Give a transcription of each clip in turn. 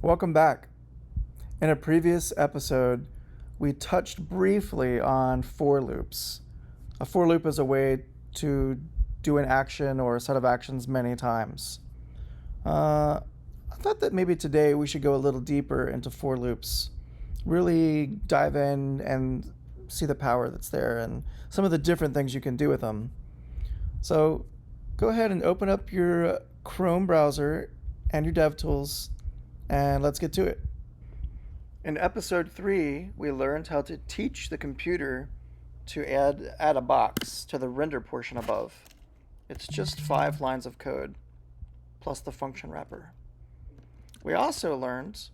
Welcome back. In a previous episode, we touched briefly on for loops. A for loop is a way to do an action or a set of actions many times. I thought that maybe today we should go a little deeper into for loops, really dive in and see the power that's there and some of the different things you can do with them. So go ahead and open up your Chrome browser and your DevTools, and let's get to it. In episode 3, we learned how to teach the computer to add a box to the render portion above. It's just 5 lines of code, plus the function wrapper. We also learned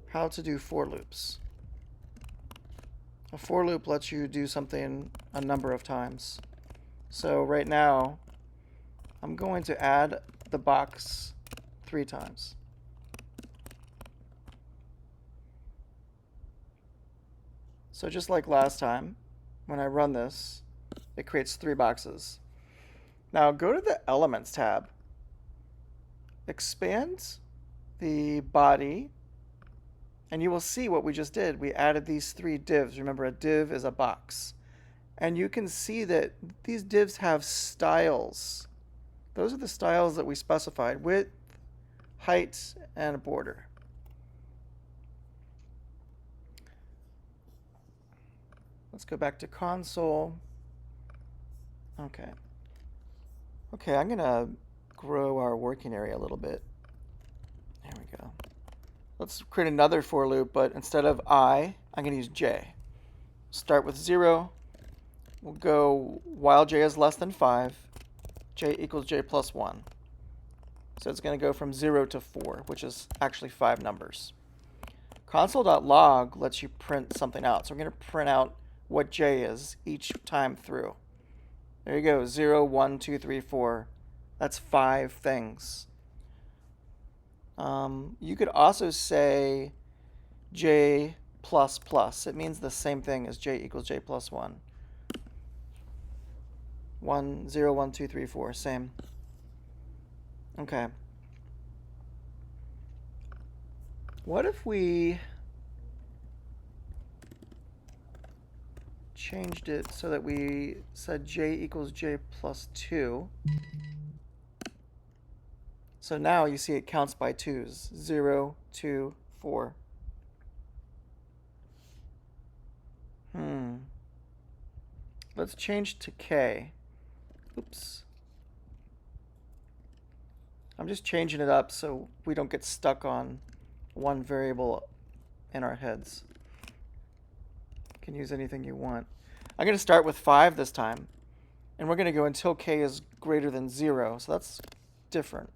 how to do for loops. A for loop lets you do something a number of times. So right now, I'm going to add the box 3 times. So just like last time, when I run this, it creates 3 boxes. Now go to the Elements tab, expand the body, and you will see what we just did. We added these 3 divs. Remember, a div is a box. And you can see that these divs have styles. Those are the styles that we specified: width, height, and a border. Let's go back to console. Okay. Okay, I'm gonna grow our working area a little bit. There we go. Let's create another for loop, but instead of I'm gonna use j. Start with 0. We'll go while j is less than 5, j equals j plus 1. So it's gonna go from 0 to 4, which is actually 5 numbers. Console.log lets you print something out. So we're gonna print out what j is each time through. There you go, 0, 1, 2, 3, 4. That's 5 things. You could also say j plus plus. It means the same thing as j equals j plus 1. 1, 0, 1, 2, 3, 4, same. Okay. What if we changed it so that we said j equals j plus 2? So now you see it counts by 2's. 0, 2, 4. Let's change to k. Oops. I'm just changing it up so we don't get stuck on one variable in our heads. You can use anything you want. I'm going to start with 5 this time. And we're going to go until k is greater than 0. So that's different.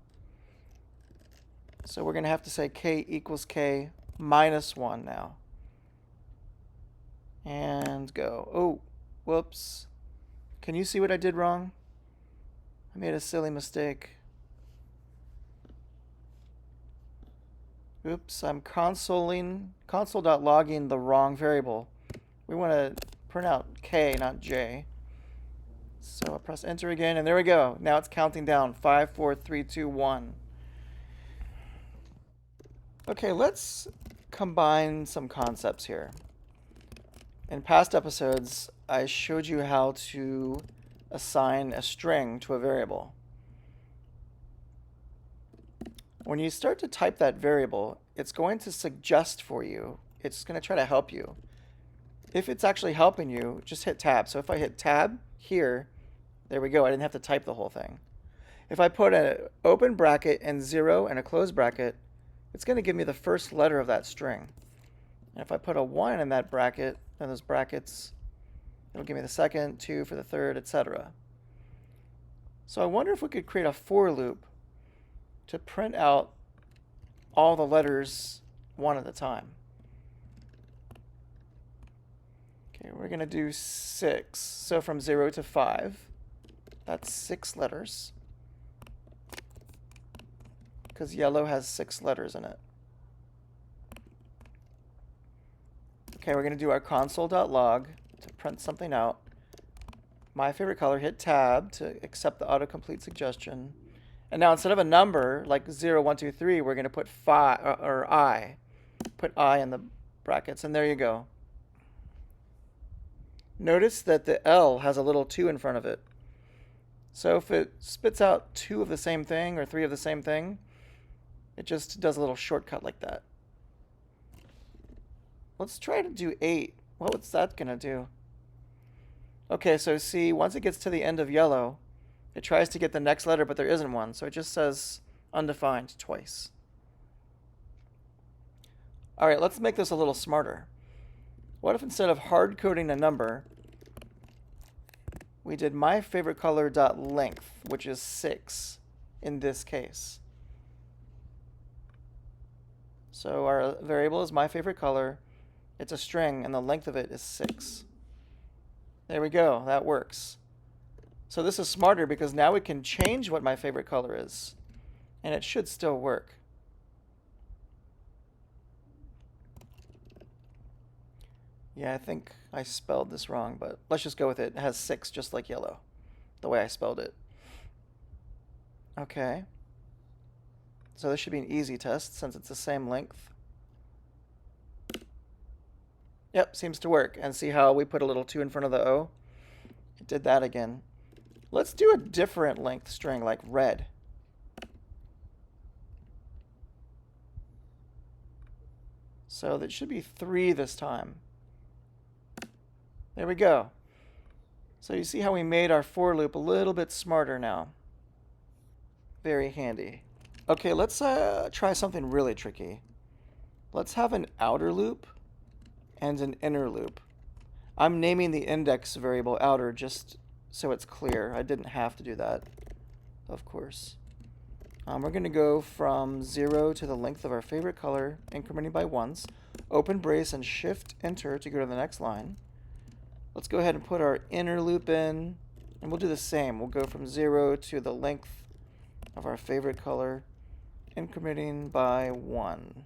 So we're going to have to say k equals k minus 1 now. And go. Oh, whoops. Can you see what I did wrong? I made a silly mistake. Oops, I'm console.logging the wrong variable. We want to print out k, not j. So I press enter again, and there we go. Now it's counting down. 5, 4, 3, 2, 1. Okay, let's combine some concepts here. In past episodes, I showed you how to assign a string to a variable. When you start to type that variable, it's going to suggest for you. It's going to try to help you. If it's actually helping you, just hit tab. So if I hit tab here, there we go. I didn't have to type the whole thing. If I put an open bracket and 0 and a close bracket, it's going to give me the first letter of that string. And if I put a 1 in that bracket, in those brackets, it'll give me the second, 2 for the third, etc. So I wonder if we could create a for loop to print out all the letters one at a time. Okay, we're going to do 6. So from 0 to 5, that's 6 letters. Because yellow has 6 letters in it. Okay, we're going to do our console.log to print something out. My favorite color, hit tab to accept the autocomplete suggestion. And now instead of a number like 0, 1, 2, 3, we're going to put 5 or I. Put I in the brackets, and there you go. Notice that the L has a little 2 in front of it. So if it spits out 2 of the same thing or 3 of the same thing, it just does a little shortcut like that. Let's try to do 8. What's that going to do? Okay, so see, once it gets to the end of yellow, it tries to get the next letter, but there isn't one. So it just says undefined twice. All right, let's make this a little smarter. What if instead of hard coding a number, we did myfavoritecolor.length, which is 6 in this case. So our variable is myFavoriteColor. It's a string, and the length of it is 6. There we go. That works. So this is smarter because now we can change what my favorite color is, and it should still work. Yeah, I think I spelled this wrong, but let's just go with it. It has 6 just like yellow, the way I spelled it. Okay. So this should be an easy test since it's the same length. Yep, seems to work. And see how we put a little 2 in front of the O? It did that again. Let's do a different length string like red. So that should be 3 this time. There we go. So you see how we made our for loop a little bit smarter now. Very handy. Okay, let's try something really tricky. Let's have an outer loop and an inner loop. I'm naming the index variable outer just so it's clear. I didn't have to do that, of course. We're going to go from 0 to the length of our favorite color, incrementing by ones. Open brace and shift enter to go to the next line. Let's go ahead and put our inner loop in, and we'll do the same. We'll go from 0 to the length of our favorite color, incrementing by 1.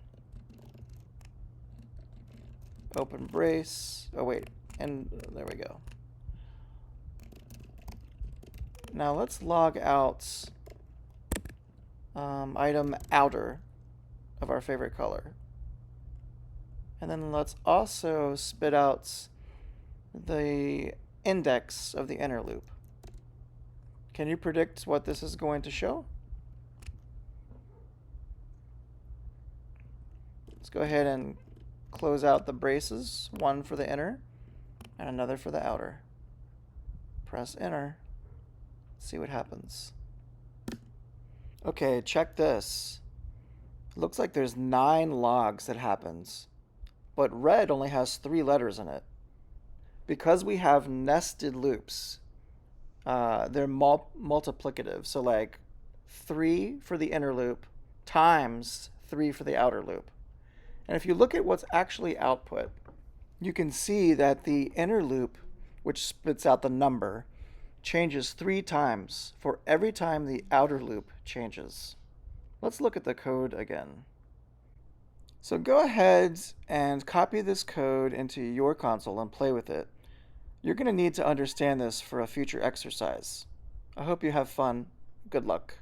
Open brace. Oh, wait. And there we go. Now let's log out item outer of our favorite color. And then let's also spit out the index of the inner loop. Can you predict what this is going to show? Let's go ahead and close out the braces, one for the inner and another for the outer. Press enter. See what happens. Okay, check this. Looks like there's 9 logs that happens, but red only has 3 letters in it. Because we have nested loops, they're multiplicative. So like 3 for the inner loop times 3 for the outer loop. And if you look at what's actually output, you can see that the inner loop, which spits out the number, changes 3 times for every time the outer loop changes. Let's look at the code again. So go ahead and copy this code into your console and play with it. You're going to need to understand this for a future exercise. I hope you have fun. Good luck.